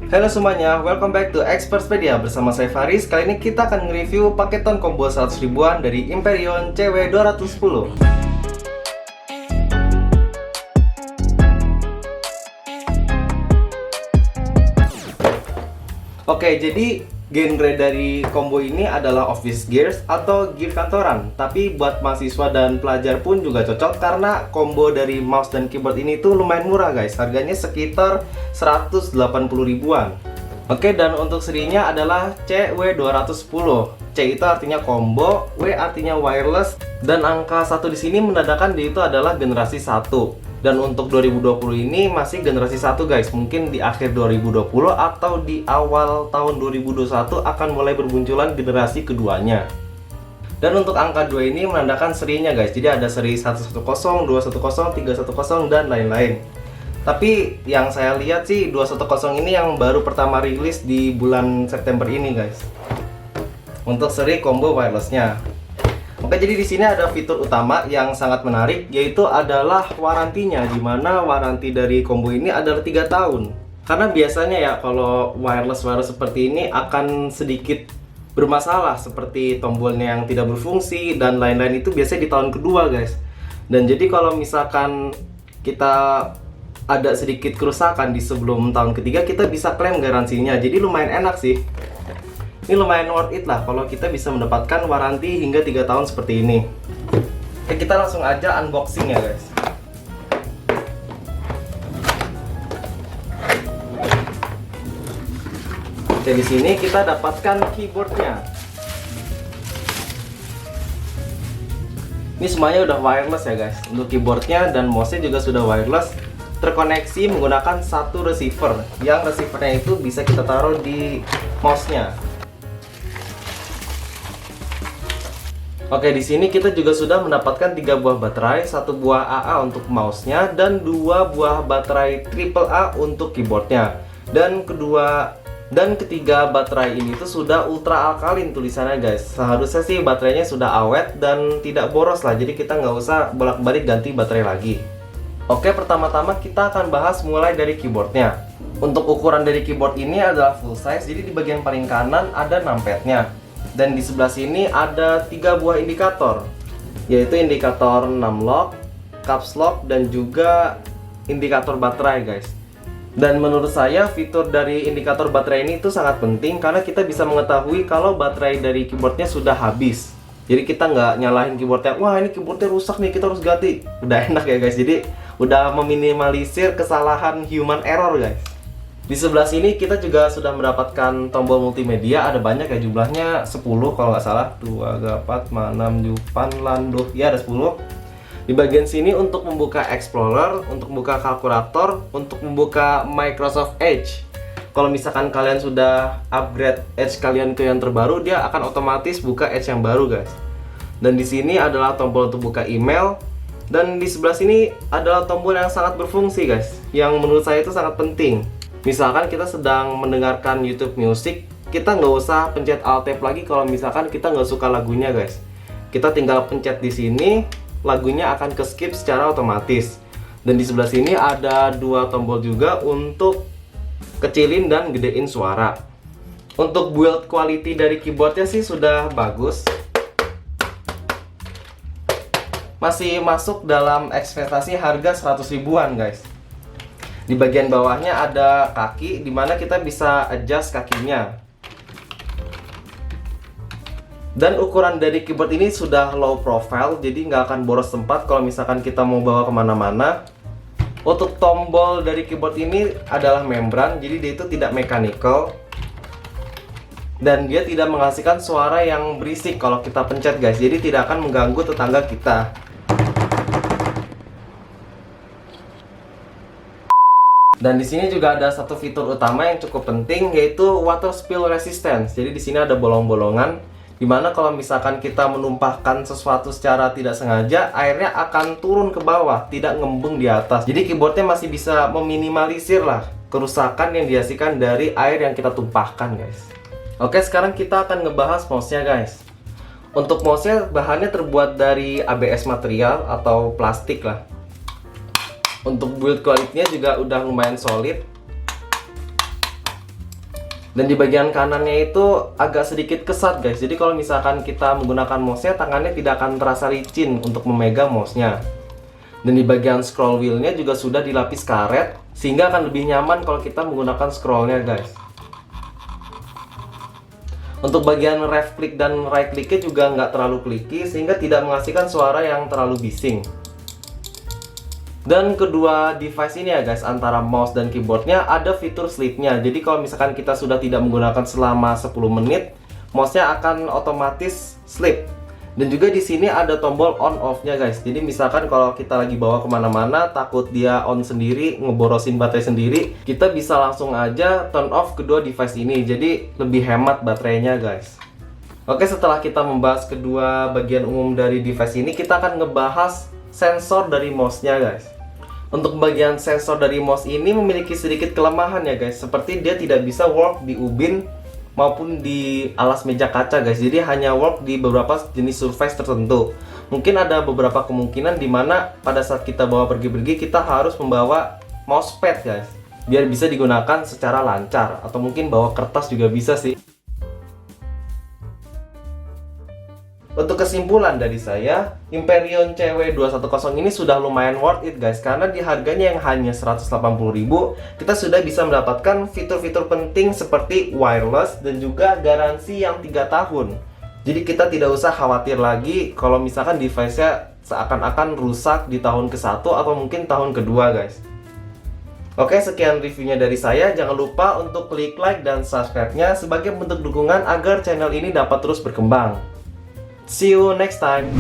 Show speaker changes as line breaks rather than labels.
Halo semuanya, welcome back to Expertspedia bersama saya Faris. Kali ini kita akan nge-review paketan combo 100 ribuan dari Imperion CW210. Oke, jadi genre dari combo ini adalah office gears atau gear kantoran. Tapi buat mahasiswa dan pelajar pun juga cocok karena combo dari mouse dan keyboard ini tuh lumayan murah guys. Harganya sekitar 180 ribuan. Oke, dan untuk serinya adalah CW210. C itu artinya combo, W artinya wireless, dan angka 1 di sini menandakan dia itu adalah generasi 1. Dan untuk 2020 ini masih generasi 1 guys. Mungkin di akhir 2020 atau di awal tahun 2021 akan mulai bermunculan generasi keduanya. Dan untuk angka 2 ini menandakan serinya guys. Jadi ada seri 110, 210, 310, dan lain-lain. Tapi yang saya lihat sih 210 ini yang baru pertama rilis di bulan September ini guys. Untuk seri combo wirelessnya. Oke, jadi di sini ada fitur utama yang sangat menarik, yaitu adalah warantinya, dimana waranti dari combo ini adalah 3 tahun. Karena biasanya ya kalau wireless seperti ini akan sedikit bermasalah, seperti tombolnya yang tidak berfungsi dan lain-lain, itu biasanya di tahun kedua guys. Dan jadi kalau misalkan kita ada sedikit kerusakan di sebelum tahun ketiga, kita bisa klaim garansinya. Jadi lumayan enak sih. Ini lumayan worth it lah kalau kita bisa mendapatkan waranti hingga 3 tahun seperti ini. Oke, kita langsung aja unboxing ya guys. Oke, di sini kita dapatkan keyboardnya. Ini semuanya udah wireless ya guys. Untuk keyboardnya dan mouse-nya juga sudah wireless, terkoneksi menggunakan satu receiver. Yang receivernya itu bisa kita taruh di mouse-nya. Oke, di sini kita juga sudah mendapatkan 3 buah baterai, 1 buah AA untuk mouse-nya dan 2 buah baterai AAA untuk keyboardnya. Dan ketiga baterai ini tuh sudah ultra alkalin tulisannya guys. Seharusnya sih baterainya sudah awet dan tidak boros lah. Jadi kita nggak usah bolak-balik ganti baterai lagi. Oke, pertama-tama kita akan bahas mulai dari keyboardnya. Untuk ukuran dari keyboard ini adalah full size. Jadi di bagian paling kanan ada numpad-nya. Dan di sebelah sini ada 3 buah indikator, yaitu indikator numlock, caps lock, dan juga indikator baterai guys. Dan menurut saya fitur dari indikator baterai ini itu sangat penting karena kita bisa mengetahui kalau baterai dari keyboardnya sudah habis. Jadi kita nggak nyalahin keyboardnya, wah ini keyboardnya rusak nih, kita harus ganti. Udah enak ya guys, jadi udah meminimalisir kesalahan human error guys. Di sebelah sini kita juga sudah mendapatkan tombol multimedia, ada banyak ya jumlahnya 10 kalau nggak salah, 2, 4, 6, 8, landuh, ya ada 10. Di bagian sini untuk membuka Explorer, untuk membuka kalkulator, untuk membuka Microsoft Edge. Kalau misalkan kalian sudah upgrade Edge kalian ke yang terbaru, dia akan otomatis buka Edge yang baru guys. Dan di sini adalah tombol untuk buka email. Dan di sebelah sini adalah tombol yang sangat berfungsi guys, yang menurut saya itu sangat penting. Misalkan kita sedang mendengarkan YouTube Music, kita nggak usah pencet Alt Tab lagi kalau misalkan kita nggak suka lagunya guys. Kita tinggal pencet di sini, lagunya akan ke skip secara otomatis. Dan di sebelah sini ada 2 tombol juga untuk kecilin dan gedein suara. Untuk build quality dari keyboardnya sih sudah bagus. Masih masuk dalam ekspektasi harga 100 ribuan guys. Di bagian bawahnya ada kaki, dimana kita bisa adjust kakinya. Dan ukuran dari keyboard ini sudah low profile, jadi nggak akan boros tempat kalau misalkan kita mau bawa kemana-mana. Untuk tombol dari keyboard ini adalah membran, jadi dia itu tidak mechanical. Dan dia tidak menghasilkan suara yang berisik kalau kita pencet guys, jadi tidak akan mengganggu tetangga kita. Dan di sini juga ada satu fitur utama yang cukup penting, yaitu water spill resistance. Jadi di sini ada bolong-bolongan, dimana kalau misalkan kita menumpahkan sesuatu secara tidak sengaja, airnya akan turun ke bawah, tidak ngembung di atas. Jadi keyboardnya masih bisa meminimalisir lah kerusakan yang dihasilkan dari air yang kita tumpahkan guys. Oke, sekarang kita akan ngebahas mouse-nya guys. Untuk mouse-nya bahannya terbuat dari ABS material atau plastik lah. Untuk build quality-nya juga udah lumayan solid. Dan di bagian kanannya itu agak sedikit kesat guys. Jadi kalau misalkan kita menggunakan mouse-nya, tangannya tidak akan terasa licin untuk memegang mouse-nya. Dan di bagian scroll wheel-nya juga sudah dilapis karet, sehingga akan lebih nyaman kalau kita menggunakan scroll-nya guys. Untuk bagian left click dan right click-nya juga nggak terlalu clicky, sehingga tidak menghasilkan suara yang terlalu bising. Dan kedua device ini ya guys, antara mouse dan keyboardnya ada fitur sleep-nya. Jadi kalau misalkan kita sudah tidak menggunakan selama 10 menit, mouse-nya akan otomatis sleep. Dan juga di sini ada tombol on off-nya guys. Jadi misalkan kalau kita lagi bawa kemana-mana, takut dia on sendiri, ngeborosin baterai sendiri, kita bisa langsung aja turn off kedua device ini. Jadi lebih hemat baterainya guys. Oke, setelah kita membahas kedua bagian umum dari device ini, kita akan ngebahas sensor dari mouse-nya guys. Untuk bagian sensor dari mouse ini memiliki sedikit kelemahan ya guys. Seperti dia tidak bisa work di ubin maupun di alas meja kaca guys. Jadi hanya work di beberapa jenis surface tertentu. Mungkin ada beberapa kemungkinan dimana pada saat kita bawa pergi-pergi, kita harus membawa mousepad guys, biar bisa digunakan secara lancar. Atau mungkin bawa kertas juga bisa sih. Untuk kesimpulan dari saya, Hyperion CW210 ini sudah lumayan worth it guys. Karena di harganya yang hanya 180.000, kita sudah bisa mendapatkan fitur-fitur penting seperti wireless dan juga garansi yang 3 tahun. Jadi kita tidak usah khawatir lagi kalau misalkan device-nya seakan-akan rusak di tahun ke-1 atau mungkin tahun kedua guys. Oke, sekian reviewnya dari saya. Jangan lupa untuk klik like dan subscribe-nya sebagai bentuk dukungan agar channel ini dapat terus berkembang. See you next time.